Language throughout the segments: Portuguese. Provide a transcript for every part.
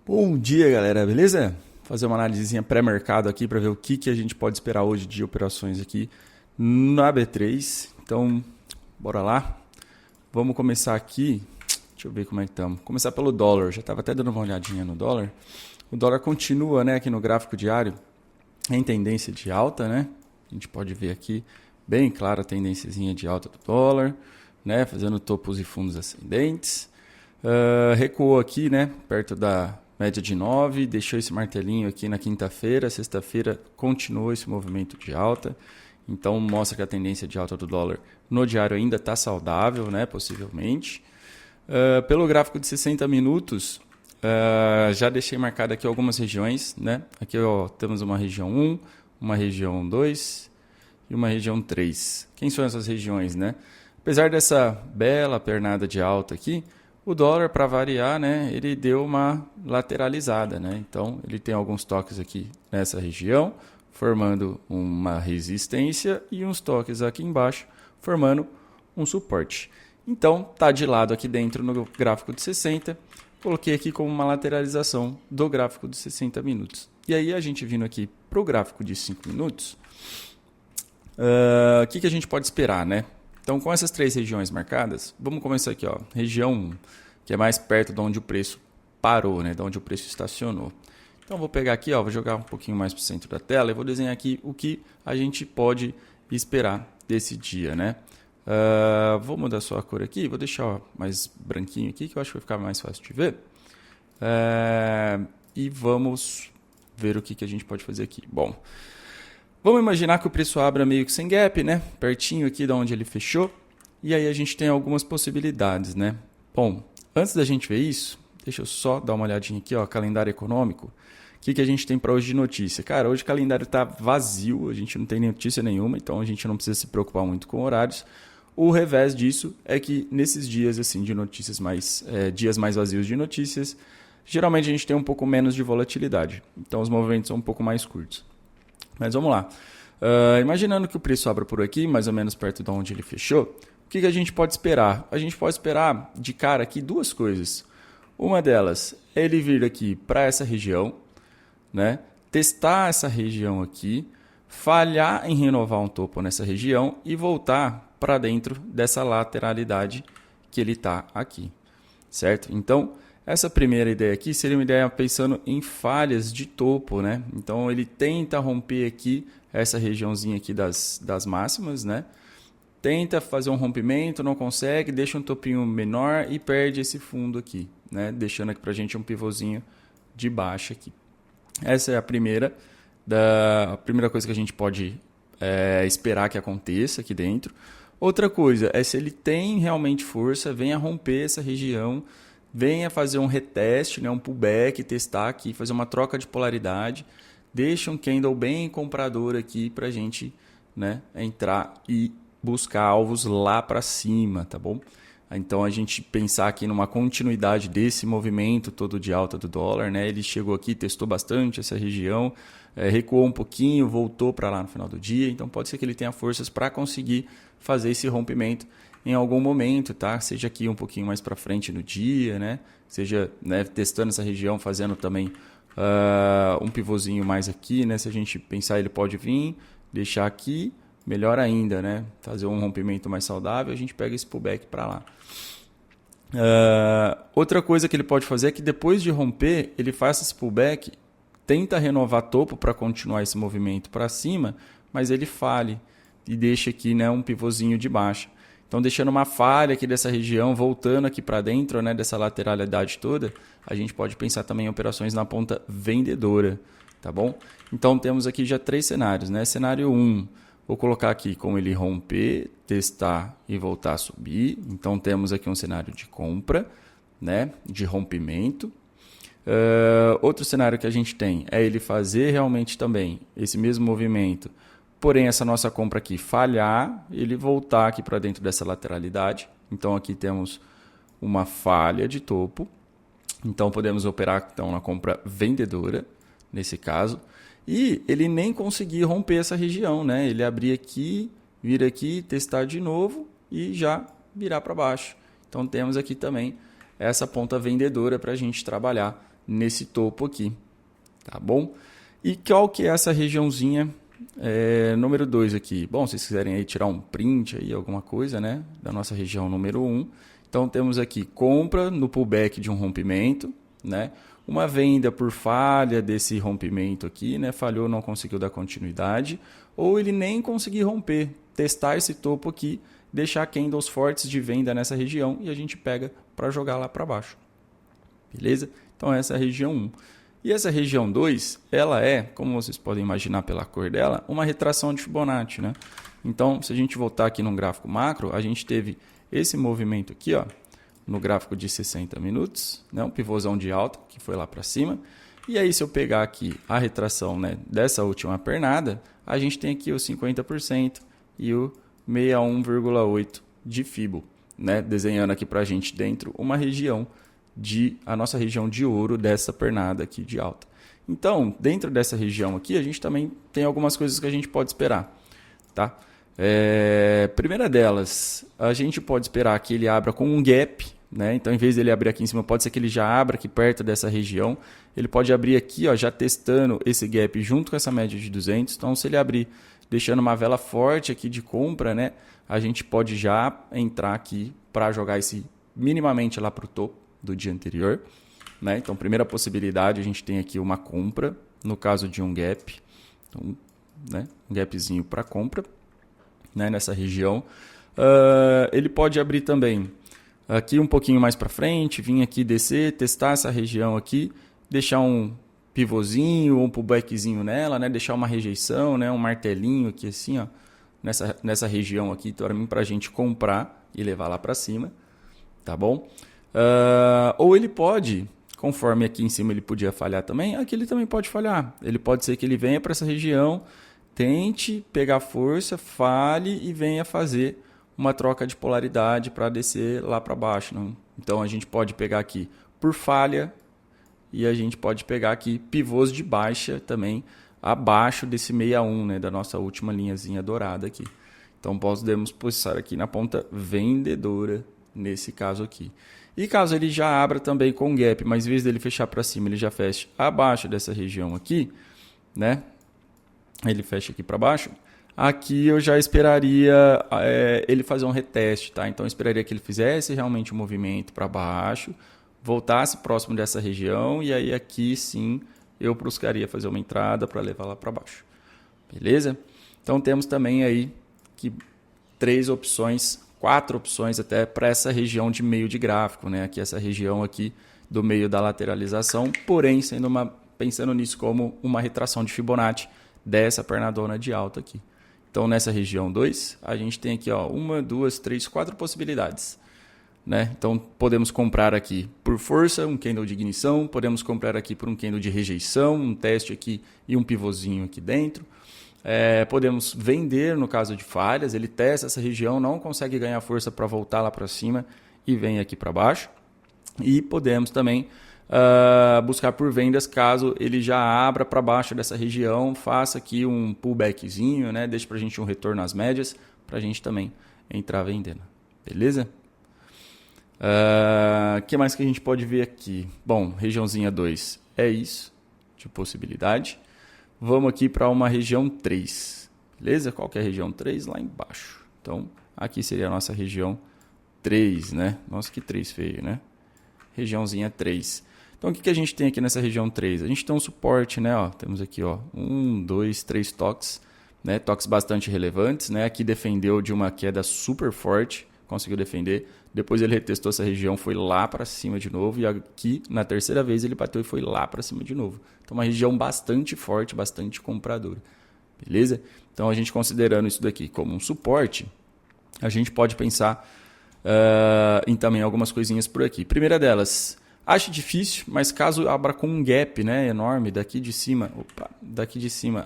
Bom dia, galera, beleza? Fazer uma análisezinha pré-mercado aqui para ver o que a gente pode esperar hoje de operações aqui na B3. Então, bora lá. Vamos começar aqui. Deixa eu ver como é que estamos. Começar pelo dólar. Já estava até dando uma olhadinha no dólar. O dólar continua, né, aqui no gráfico diário em tendência de alta, né? A gente pode ver aqui bem clara a tendênciazinha de alta do dólar, né, fazendo topos e fundos ascendentes. Recuou aqui, né, perto da média de 9, deixou esse martelinho aqui na quinta-feira, sexta-feira continuou esse movimento de alta, então mostra que a tendência de alta do dólar no diário ainda está saudável, né, possivelmente. Pelo gráfico de 60 minutos, já deixei marcado aqui algumas regiões, né, aqui ó, temos uma região 1, uma região 2 e uma região 3. Quem são essas regiões, né? Apesar dessa bela pernada de alta aqui, o dólar, para variar, né, ele deu uma lateralizada, né? Então, ele tem alguns toques aqui nessa região, formando uma resistência e uns toques aqui embaixo, formando um suporte. Então, tá de lado aqui dentro no gráfico de 60, coloquei aqui como uma lateralização do gráfico de 60 minutos. E aí, a gente vindo aqui para o gráfico de 5 minutos, o que a gente pode esperar, né? Então, com essas três regiões marcadas, vamos começar aqui, ó, região 1, que é mais perto de onde o preço parou, né, de onde o preço estacionou. Então, vou pegar aqui, ó, vou jogar um pouquinho mais para o centro da tela e vou desenhar aqui o que a gente pode esperar desse dia, né? Vou mudar só a cor aqui, vou deixar ó, mais branquinho aqui, que eu acho que vai ficar mais fácil de ver. E vamos ver o que a gente pode fazer aqui. Bom, vamos imaginar que o preço abra meio que sem gap, né? Pertinho aqui de onde ele fechou. E aí a gente tem algumas possibilidades, né? Bom, antes da gente ver isso, deixa eu só dar uma olhadinha aqui, ó, calendário econômico. O que a gente tem para hoje de notícia? Cara, hoje o calendário está vazio, a gente não tem notícia nenhuma, então a gente não precisa se preocupar muito com horários. O revés disso é que nesses dias assim de notícias dias mais vazios de notícias, geralmente a gente tem um pouco menos de volatilidade. Então os movimentos são um pouco mais curtos. Mas vamos lá. Imaginando que o preço abra por aqui, mais ou menos perto de onde ele fechou, o que a gente pode esperar? A gente pode esperar de cara aqui duas coisas. Uma delas é ele vir aqui para essa região, né? Testar essa região aqui, falhar em renovar um topo nessa região e voltar para dentro dessa lateralidade que ele está aqui, certo? Então, essa primeira ideia aqui seria uma ideia pensando em falhas de topo, né? Então ele tenta romper aqui essa regiãozinha aqui das máximas, né? Tenta fazer um rompimento, não consegue, deixa um topinho menor e perde esse fundo aqui, né? Deixando aqui pra gente um pivôzinho de baixa aqui. Essa é a primeira coisa que a gente pode esperar que aconteça aqui dentro. Outra coisa é se ele tem realmente força, venha romper essa região, venha fazer um reteste, né, um pullback, testar aqui, fazer uma troca de polaridade, deixa um candle bem comprador aqui para a gente, né, entrar e buscar alvos lá para cima, tá bom? Então a gente pensar aqui numa continuidade desse movimento todo de alta do dólar, né? Ele chegou aqui, testou bastante essa região, recuou um pouquinho, voltou para lá no final do dia, então pode ser que ele tenha forças para conseguir fazer esse rompimento em algum momento, tá? Seja aqui um pouquinho mais para frente no dia, né? Seja, né, testando essa região, fazendo também um pivôzinho mais aqui, né? Se a gente pensar, ele pode vir, deixar aqui, melhor ainda, né? Fazer um rompimento mais saudável, a gente pega esse pullback para lá. Outra coisa que ele pode fazer é que depois de romper, ele faça esse pullback, tenta renovar topo para continuar esse movimento para cima, mas ele falhe e deixa aqui, né, um pivôzinho de baixa. Então, deixando uma falha aqui dessa região, voltando aqui para dentro, né, dessa lateralidade toda, a gente pode pensar também em operações na ponta vendedora, tá bom? Então, temos aqui já três cenários, né? Cenário 1, vou colocar aqui como ele romper, testar e voltar a subir. Então, temos aqui um cenário de compra, né, de rompimento. Outro cenário que a gente tem é ele fazer realmente também esse mesmo movimento, porém essa nossa compra aqui falhar, ele voltar aqui para dentro dessa lateralidade. Então aqui temos uma falha de topo, então podemos operar então na compra vendedora nesse caso, e ele nem conseguir romper essa região, né? Ele abrir aqui, vir aqui, testar de novo e já virar para baixo. Então temos aqui também essa ponta vendedora para a gente trabalhar nesse topo aqui, tá bom? E qual que é essa regiãozinha número 2 aqui? Bom, se vocês quiserem aí tirar um print aí, alguma coisa, né, da nossa região número 1. Então temos aqui compra no pullback de um rompimento, né? Uma venda por falha desse rompimento aqui, né? Falhou, não conseguiu dar continuidade, ou ele nem conseguiu romper, testar esse topo aqui, deixar candles fortes de venda nessa região e a gente pega para jogar lá para baixo. Beleza? Então essa é a região 1. E essa região 2, ela é, como vocês podem imaginar pela cor dela, uma retração de Fibonacci, né? Então, se a gente voltar aqui no gráfico macro, a gente teve esse movimento aqui, ó, no gráfico de 60 minutos, né, um pivôzão de alta que foi lá para cima. E aí, se eu pegar aqui a retração, né, dessa última pernada, a gente tem aqui o 50% e o 61,8 de Fibo, né, desenhando aqui para a gente dentro uma região a nossa região de ouro dessa pernada aqui de alta. Então, dentro dessa região aqui, a gente também tem algumas coisas que a gente pode esperar, tá? Primeira delas, a gente pode esperar que ele abra com um gap, né? Então, em vez dele abrir aqui em cima, pode ser que ele já abra aqui perto dessa região. Ele pode abrir aqui, ó, já testando esse gap junto com essa média de 200. Então, se ele abrir deixando uma vela forte aqui de compra, né, a gente pode já entrar aqui para jogar esse minimamente lá para o topo do dia anterior, né? Então, primeira possibilidade, a gente tem aqui uma compra, no caso de um gap, então, né, um gapzinho para compra, né, nessa região. Ele pode abrir também aqui um pouquinho mais para frente, vir aqui descer, testar essa região aqui, deixar um pivôzinho ou um pullbackzinho nela, né, deixar uma rejeição, né, um martelinho aqui assim, ó, nessa região aqui, para a gente comprar e levar lá para cima, tá bom? Ou ele pode, conforme aqui em cima ele podia falhar também, aqui ele também pode falhar. Ele pode ser que ele venha para essa região, tente pegar força, falhe e venha fazer uma troca de polaridade para descer lá para baixo. Não? Então a gente pode pegar aqui por falha e a gente pode pegar aqui pivôs de baixa também abaixo desse 61, né, da nossa última linhazinha dourada aqui. Então podemos posicionar aqui na ponta vendedora nesse caso aqui. E caso ele já abra também com gap, mas em vez dele fechar para cima, ele já fecha abaixo dessa região aqui, né? Ele fecha aqui para baixo. Aqui eu já esperaria ele fazer um reteste, tá? Então eu esperaria que ele fizesse realmente um movimento para baixo, voltasse próximo dessa região e aí aqui sim eu buscaria fazer uma entrada para levar lá para baixo. Beleza? Então temos também aí que 4 opções até para essa região de meio de gráfico, né? Aqui essa região aqui do meio da lateralização, porém pensando nisso como uma retração de Fibonacci dessa pernadona de alta aqui. Então nessa região 2, a gente tem aqui, ó, 1, 2, 3, 4 possibilidades, né? Então podemos comprar aqui por força, um candle de ignição, podemos comprar aqui por um candle de rejeição, um teste aqui e um pivôzinho aqui dentro. Podemos vender no caso de falhas, ele testa essa região, não consegue ganhar força para voltar lá para cima e vem aqui para baixo. E podemos também buscar por vendas caso ele já abra para baixo dessa região, faça aqui um pullbackzinho, né? Deixe para a gente um retorno às médias, para a gente também entrar vendendo. Beleza? O que mais que a gente pode ver aqui? Bom, regiãozinha 2 é isso de possibilidade. Vamos aqui para uma região 3, beleza? Qual que é a região 3? Lá embaixo. Então, aqui seria a nossa região 3, né? Nossa, que 3 feio, né? Regiãozinha 3. Então, o que a gente tem aqui nessa região 3? A gente tem um suporte, né? Ó, temos aqui, ó, 1, 2, 3 toques, né? Toques bastante relevantes, né? Aqui defendeu de uma queda super forte, conseguiu defender. Depois ele retestou essa região, foi lá para cima de novo. E aqui, na terceira vez, ele bateu e foi lá para cima de novo. Então, uma região bastante forte, bastante compradora. Beleza? Então, a gente considerando isso daqui como um suporte, a gente pode pensar em também algumas coisinhas por aqui. Primeira delas, acho difícil, mas caso abra com um gap, né, enorme daqui de cima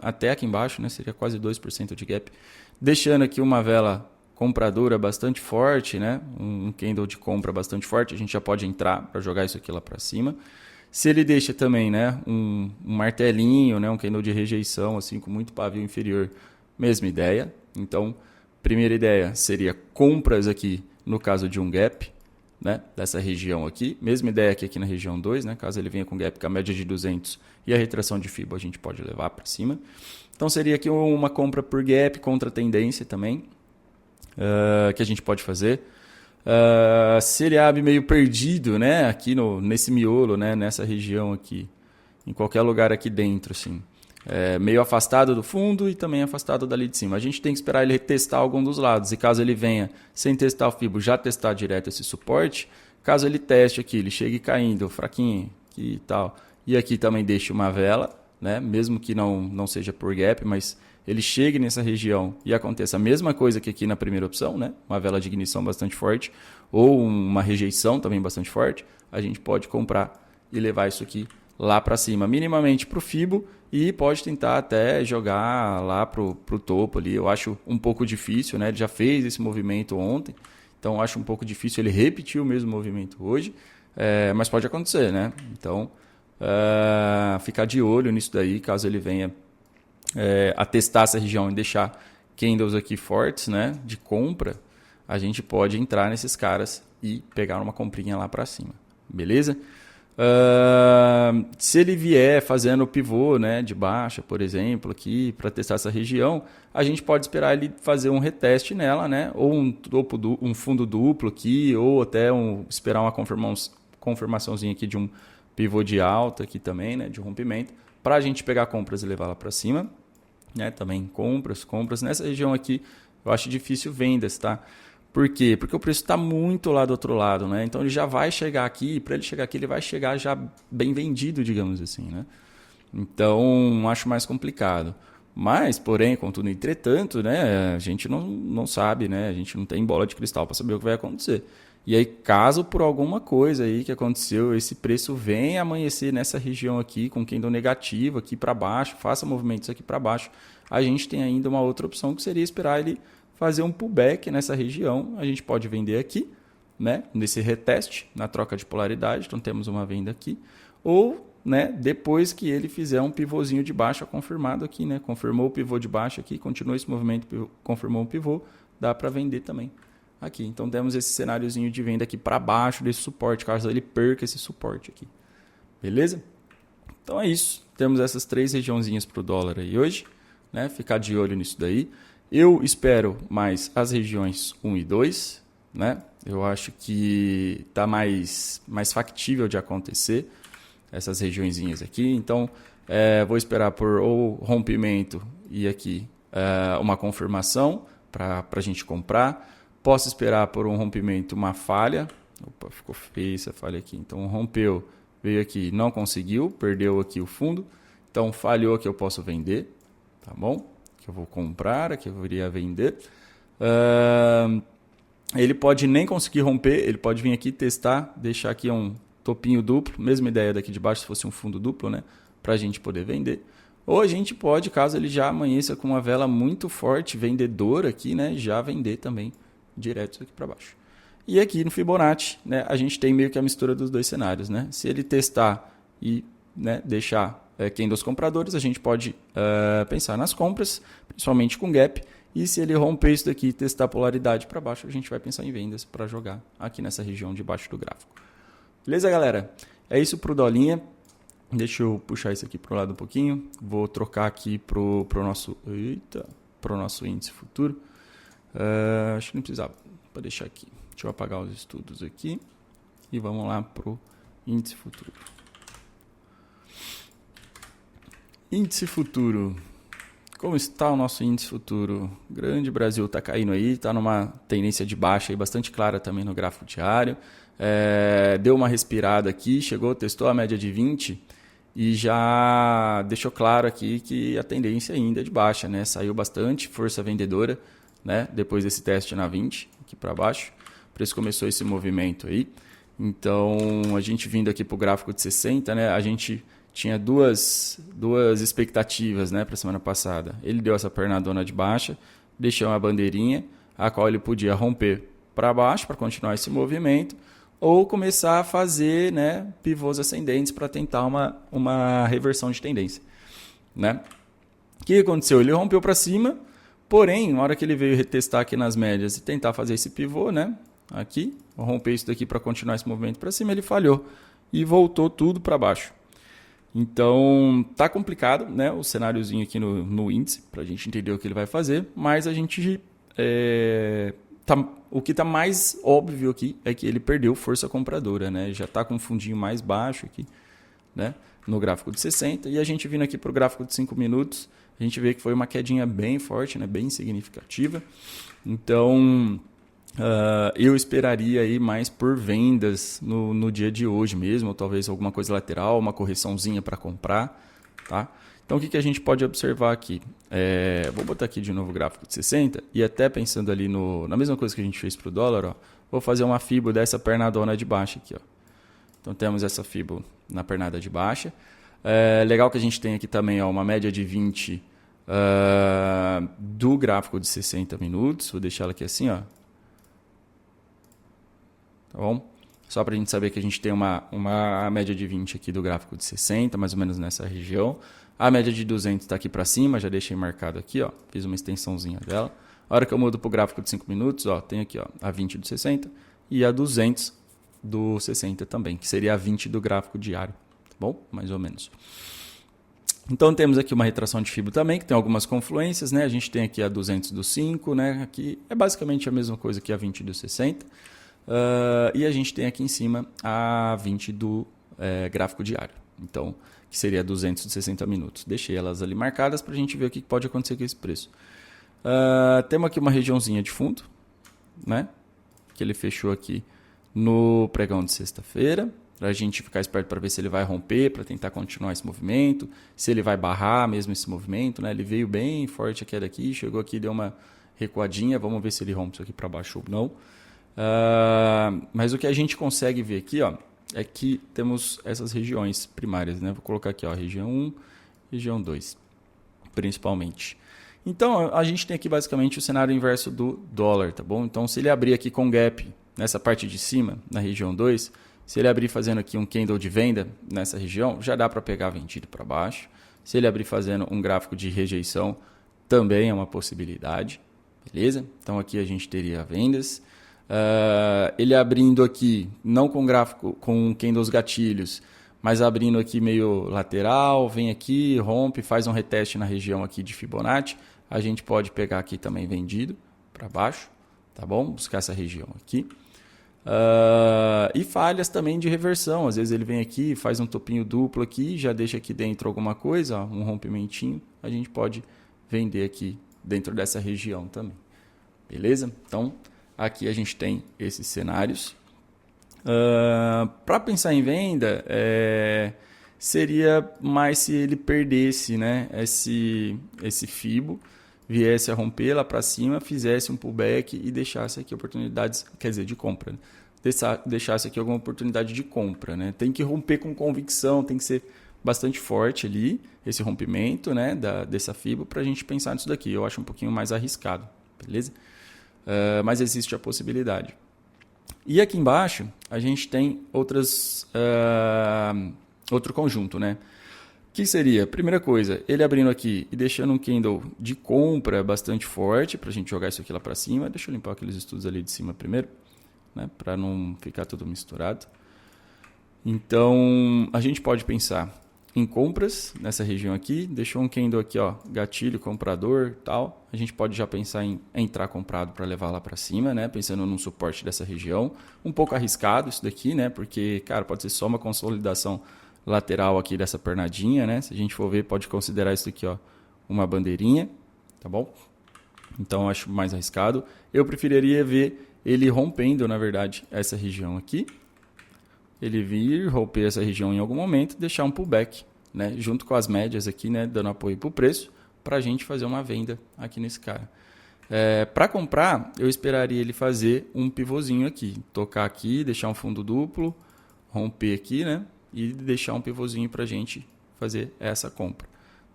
até aqui embaixo, né, seria quase 2% de gap, deixando aqui uma vela compradora bastante forte, né? Um candle de compra bastante forte, a gente já pode entrar para jogar isso aqui lá para cima. Se ele deixa também, né, um martelinho, né, um candle de rejeição assim com muito pavio inferior, mesma ideia. Então, primeira ideia seria compras aqui no caso de um gap, né, dessa região aqui. Mesma ideia que aqui na região 2, né, caso ele venha com gap com a média de 200 e a retração de FIBO a gente pode levar para cima. Então seria aqui uma compra por gap contra tendência também, que a gente pode fazer. Se ele abre meio perdido, né, aqui nesse miolo, né, nessa região aqui, em qualquer lugar aqui dentro, assim, meio afastado do fundo e também afastado dali de cima. A gente tem que esperar ele testar algum dos lados. E caso ele venha sem testar o FIBO, já testar direto esse suporte, caso ele teste aqui, ele chegue caindo fraquinho aqui e tal, e aqui também deixe uma vela, né, mesmo que não seja por gap, mas ele chegue nessa região e aconteça a mesma coisa que aqui na primeira opção, né, uma vela de ignição bastante forte ou uma rejeição também bastante forte, a gente pode comprar e levar isso aqui lá para cima, minimamente para o FIBO, e pode tentar até jogar lá para o topo ali. Eu acho um pouco difícil, né? Ele já fez esse movimento ontem, então eu acho um pouco difícil ele repetir o mesmo movimento hoje, mas pode acontecer, né? Então, ficar de olho nisso daí, caso ele venha a testar essa região e deixar candles aqui fortes, né? De compra, a gente pode entrar nesses caras e pegar uma comprinha lá para cima, beleza? Se ele vier fazendo o pivô, né, de baixa, por exemplo, aqui para testar essa região, a gente pode esperar ele fazer um reteste nela, né, ou um fundo duplo aqui, ou até esperar uma confirmaçãozinha aqui de um pivô de alta aqui também, né, de rompimento, para a gente pegar compras e levar lá para cima, né, também compras nessa região aqui. Eu acho difícil vendas, tá? Por quê? Porque o preço está muito lá do outro lado, né? Então ele já vai chegar aqui, para ele chegar aqui, ele vai chegar já bem vendido, digamos assim, né? Então, acho mais complicado. Mas, porém, contudo, entretanto, né? A gente não sabe, né? A gente não tem bola de cristal para saber o que vai acontecer. E aí, caso por alguma coisa aí que aconteceu, esse preço venha amanhecer nessa região aqui, com candle negativo aqui para baixo, faça movimentos aqui para baixo, a gente tem ainda uma outra opção que seria esperar ele fazer um pullback nessa região. A gente pode vender aqui, né, nesse reteste, na troca de polaridade, então temos uma venda aqui, ou, né, depois que ele fizer um pivôzinho de baixa confirmado aqui, né, confirmou o pivô de baixa aqui, continuou esse movimento, confirmou o pivô, dá para vender também aqui. Então temos esse cenáriozinho de venda aqui para baixo desse suporte, caso ele perca esse suporte aqui, beleza? Então é isso, temos essas três regiãozinhas para o dólar aí hoje, né, ficar de olho nisso daí. Eu espero mais as regiões 1 e 2, né? Eu acho que está mais factível de acontecer essas regiõezinhas aqui. Então, vou esperar por ou rompimento e aqui uma confirmação para a gente comprar. Posso esperar por um rompimento, uma falha. Opa, ficou feia essa falha aqui. Então, rompeu, veio aqui, não conseguiu, perdeu aqui o fundo. Então, falhou que eu posso vender, tá bom? Que eu vou comprar, que eu iria vender. Ele pode nem conseguir romper, ele pode vir aqui testar, deixar aqui um topinho duplo, mesma ideia daqui de baixo, se fosse um fundo duplo, né, para a gente poder vender. Ou a gente pode, caso ele já amanheça com uma vela muito forte, vendedora aqui, né, já vender também direto aqui para baixo. E aqui no Fibonacci, né, a gente tem meio que a mistura dos dois cenários, né? Se ele testar e, né, deixar candles compradores, a gente pode pensar nas compras, principalmente com gap, e se ele romper isso daqui e testar a polaridade para baixo, a gente vai pensar em vendas para jogar aqui nessa região de baixo do gráfico. Beleza, galera? É isso para o dolinha. Deixa eu puxar isso aqui para o lado um pouquinho. Vou trocar aqui pro nosso índice futuro. Acho que não precisava. Vou deixar aqui. Deixa eu apagar os estudos aqui e vamos lá pro índice futuro. Índice futuro. Como está o nosso índice futuro? O grande Brasil está caindo aí, está numa tendência de baixa aí, bastante clara também no gráfico diário. Deu uma respirada aqui, testou a média de 20 e já deixou claro aqui que a tendência ainda é de baixa, né? Saiu bastante força vendedora, né? Depois desse teste na 20, aqui para baixo. O preço começou esse movimento aí. Então, a gente vindo aqui para o gráfico de 60, né? A gente tinha duas expectativas, né, para a semana passada. Ele deu essa pernadona de baixa, deixou uma bandeirinha, a qual ele podia romper para baixo para continuar esse movimento, ou começar a fazer, né, pivôs ascendentes para tentar uma reversão de tendência, né? O que aconteceu? Ele rompeu para cima, porém, na hora que ele veio retestar aqui nas médias e tentar fazer esse pivô, né, aqui, romper isso daqui para continuar esse movimento para cima, ele falhou e voltou tudo para baixo. Então, tá complicado, né, o cenáriozinho aqui no índice, para a gente entender o que ele vai fazer, mas a gente, o que está mais óbvio aqui é que ele perdeu força compradora, né, já está com um fundinho mais baixo aqui, né, no gráfico de 60, e a gente vindo aqui para o gráfico de 5 minutos, a gente vê que foi uma quedinha bem forte, né, bem significativa. Então, eu esperaria aí mais por vendas no dia de hoje mesmo, ou talvez alguma coisa lateral, uma correçãozinha para comprar. Tá? Então, o que a gente pode observar aqui? Vou botar aqui de novo o gráfico de 60 e até pensando ali na mesma coisa que a gente fez para o dólar, ó, vou fazer uma fibo dessa pernadona de baixa aqui. Ó. Então, temos essa fibo na pernada de baixa. Legal que a gente tem aqui também ó, uma média de 20 do gráfico de 60 minutos. Vou deixar ela aqui assim, ó. Tá bom? Só para a gente saber que a gente tem uma média de 20 aqui do gráfico de 60, mais ou menos nessa região. A média de 200 está aqui para cima, já deixei marcado aqui, ó. Fiz uma extensãozinha dela. A hora que eu mudo para o gráfico de 5 minutos, ó, tem aqui ó, a 20 do 60 e a 200 do 60 também, que seria a 20 do gráfico diário. Tá bom? Mais ou menos. Então temos aqui uma retração de fibra também, que tem algumas confluências, né? A gente tem aqui a 200 do 5, né? Aqui é basicamente a mesma coisa que a 20 do 60. E a gente tem aqui em cima a 20 do gráfico diário, então que seria 260 minutos. Deixei elas ali marcadas para a gente ver o que pode acontecer com esse preço. Temos aqui uma regiãozinha de fundo, né? Que ele fechou aqui no pregão de sexta-feira, para a gente ficar esperto para ver se ele vai romper, para tentar continuar esse movimento, se ele vai barrar mesmo esse movimento, né? Ele veio bem forte a queda aqui, chegou aqui, deu uma recuadinha, vamos ver se ele rompe isso aqui para baixo ou não. Mas o que a gente consegue ver aqui ó, é que temos essas regiões primárias, né? Vou colocar aqui ó, região 1, região 2, principalmente. Então a gente tem aqui basicamente o cenário inverso do dólar, tá bom? Então se ele abrir aqui com gap nessa parte de cima, na região 2, se ele abrir fazendo aqui um candle de venda nessa região, já dá para pegar vendido para baixo. Se ele abrir fazendo um gráfico de rejeição, também é uma possibilidade, beleza? Então aqui a gente teria vendas. Ele abrindo aqui, não com gráfico, com candles gatilhos, mas abrindo aqui meio lateral, vem aqui, rompe, faz um reteste na região aqui de Fibonacci, a gente pode pegar aqui também vendido para baixo, tá bom? Buscar essa região aqui. E falhas também de reversão, às vezes ele vem aqui, faz um topinho duplo aqui, já deixa aqui dentro alguma coisa, ó, um rompimentinho, a gente pode vender aqui dentro dessa região também, beleza? Então aqui a gente tem esses cenários. Para pensar em venda, seria mais se ele perdesse, né, esse FIBO, viesse a romper lá para cima, fizesse um pullback e deixasse aqui oportunidades, quer dizer, de compra. Né? Deixasse aqui alguma oportunidade de compra. Né? Tem que romper com convicção, tem que ser bastante forte ali, esse rompimento, né, dessa FIBO, para a gente pensar nisso daqui. Eu acho um pouquinho mais arriscado, beleza? Mas existe a possibilidade. E aqui embaixo a gente tem outro conjunto, né? Que seria, primeira coisa, ele abrindo aqui e deixando um candle de compra bastante forte para a gente jogar isso aqui lá para cima. Deixa eu limpar aqueles estudos ali de cima primeiro, né? Para não ficar tudo misturado. Então a gente pode pensar em compras nessa região aqui, deixou um candle aqui, ó, gatilho, comprador, tal. A gente pode já pensar em entrar comprado para levar lá para cima, né? Pensando num suporte dessa região. Um pouco arriscado isso daqui, né? Porque, cara, pode ser só uma consolidação lateral aqui dessa pernadinha, né? Se a gente for ver, pode considerar isso aqui, ó, uma bandeirinha, tá bom? Então, acho mais arriscado. Eu preferiria ver ele rompendo, na verdade, essa região aqui. Ele vir, romper essa região em algum momento, deixar um pullback, né, junto com as médias aqui, né, dando apoio para o preço, para a gente fazer uma venda aqui nesse cara. Para comprar, eu esperaria ele fazer um pivôzinho aqui, tocar aqui, deixar um fundo duplo, romper aqui, né, e deixar um pivôzinho para a gente fazer essa compra,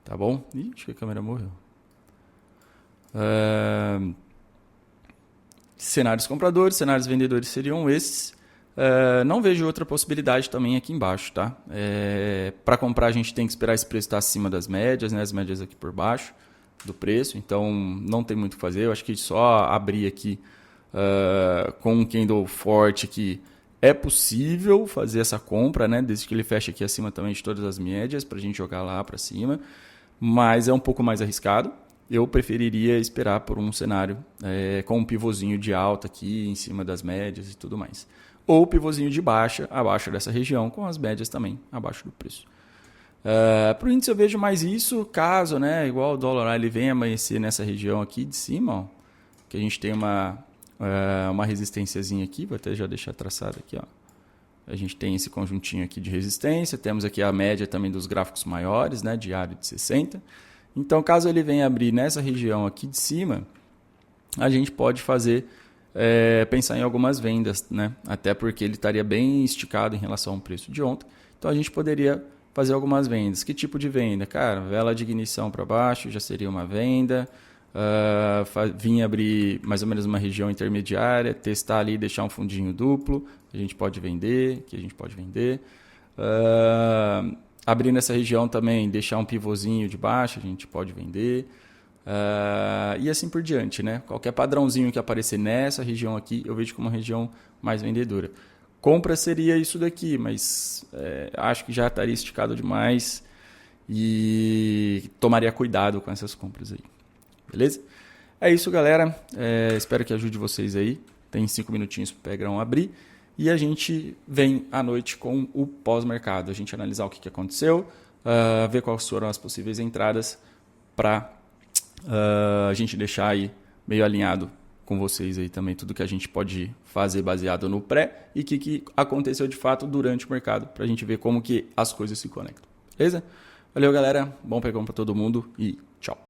tá bom? Ih, acho que a câmera morreu. Cenários compradores, cenários vendedores seriam esses. Não vejo outra possibilidade também aqui embaixo, tá? Para comprar a gente tem que esperar esse preço estar acima das médias, né? As médias aqui por baixo do preço, então não tem muito o que fazer. Eu acho que só abrir aqui com um candle forte aqui, é possível fazer essa compra, né? Desde que ele feche aqui acima também de todas as médias, para a gente jogar lá para cima. Mas é um pouco mais arriscado. Eu preferiria esperar por um cenário com um pivôzinho de alta aqui em cima das médias e tudo mais. Ou pivôzinho de baixa, abaixo dessa região, com as médias também abaixo do preço. Para o índice eu vejo mais isso, caso, né, igual o dólar ele venha amanhecer nessa região aqui de cima, ó, que a gente tem uma resistênciazinha aqui, vou até já deixar traçado aqui, ó. A gente tem esse conjuntinho aqui de resistência, temos aqui a média também dos gráficos maiores, né, diário de 60. Então, caso ele venha abrir nessa região aqui de cima, a gente pode pensar em algumas vendas, né? Até porque ele estaria bem esticado em relação ao preço de ontem. Então, a gente poderia fazer algumas vendas. Que tipo de venda? Cara, vela de ignição para baixo já seria uma venda. Vir abrir mais ou menos uma região intermediária, testar ali, deixar um fundinho duplo, a gente pode vender, abrir nessa região também, deixar um pivôzinho de baixo, a gente pode vender, e assim por diante, né? Qualquer padrãozinho que aparecer nessa região aqui, eu vejo como uma região mais vendedora. Compra seria isso daqui, mas acho que já estaria esticado demais e tomaria cuidado com essas compras aí. Beleza? É isso, galera. Espero que ajude vocês aí. Tem 5 minutinhos para o Pegrão abrir. E a gente vem à noite com o pós-mercado. A gente analisar o que aconteceu, ver quais foram as possíveis entradas para a gente deixar aí meio alinhado com vocês aí também tudo que a gente pode fazer baseado no pré e o que aconteceu de fato durante o mercado, para a gente ver como que as coisas se conectam. Beleza? Valeu, galera. Bom pregão para todo mundo e tchau.